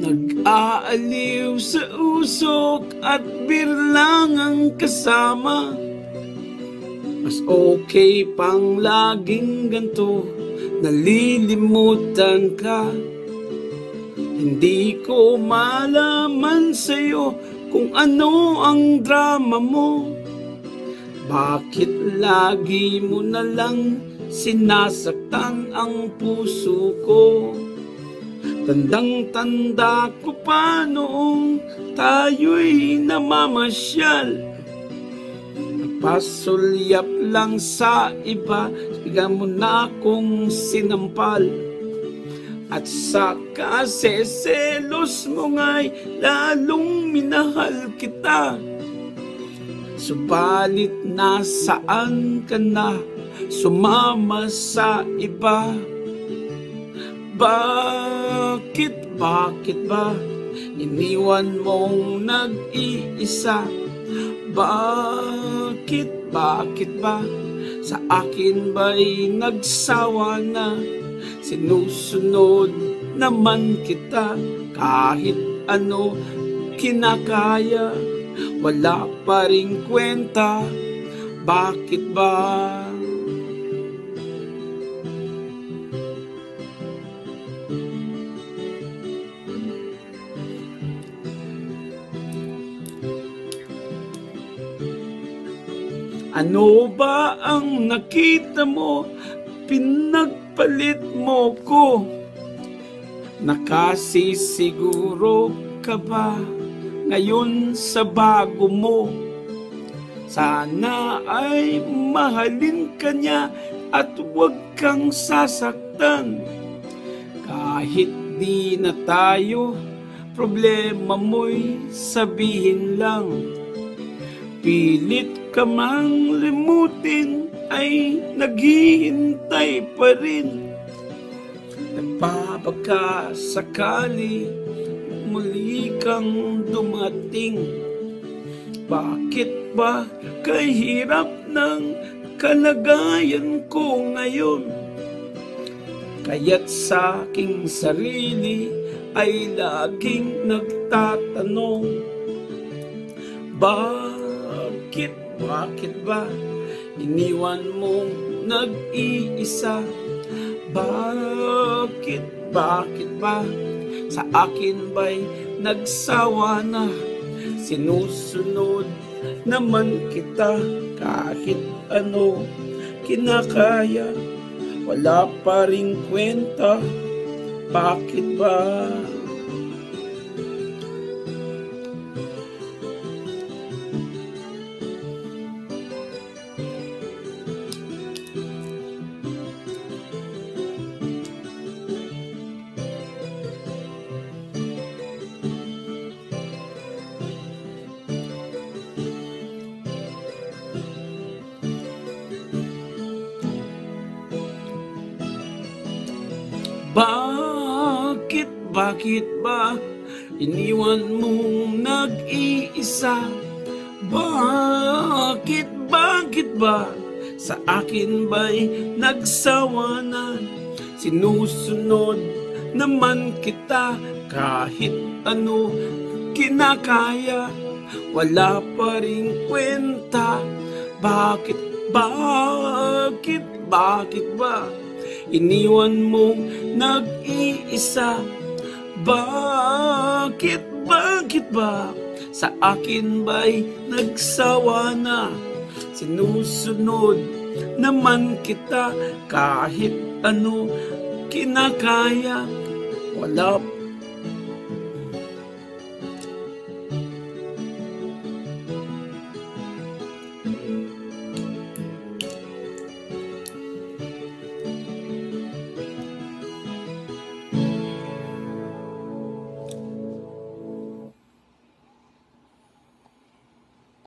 Nag-aaliw sa usok at birlang ang kasama. Mas okay pang laging ganto, nalilimutan ka. Hindi ko malaman sa'yo kung ano ang drama mo. Bakit lagi mo na lang sinasaktan ang puso ko? Tandang-tanda ko pa noong tayo'y namamasyal. Nagpasulyap lang sa iba, bigyan mo na akong sinampal. At sa kaseselos mo nga'y lalong minahal kita. Subalit nasaan ka na, sumama sa iba? Bakit ba iniwan mong nag-iisa? Bakit ba sa akin ba'y nagsawa na? Sinusunod naman kita, kahit ano kinakaya, wala pa ring kwenta. Bakit ba? Ano ba ang nakita mo? Pinagpalit mo ko. Nakasisiguro ka ba ngayon sa bago mo? Sana ay mahalin ka niya at huwag kang sasaktan. Kahit di na tayo, problema mo'y sabihin lang. Pilit ka mang limutin, ay naghihintay pa rin. Nagpapaka sakali muli kang dumating. Bakit ba kahirap ng kalagayan ko ngayon? Kaya't sa aking sarili ay laging nagtatanong, bakit ba iniwan mong nag-iisa? Bakit ba sa akin ba'y nagsawa na? Sinusunod naman kita, kahit ano kinakaya, wala pa ring kwenta. Bakit ba? Bakit ba iniwan mong nag-iisa? Bakit ba sa akin ba'y nagsawa na? Sinusunod naman kita, kahit ano kinakaya, wala pa ring kwenta. Bakit ba iniwan mong nag-iisa? Bakit ba sa akin ba'y nagsawa na? Sinusunod naman kita, kahit ano kinakaya, wala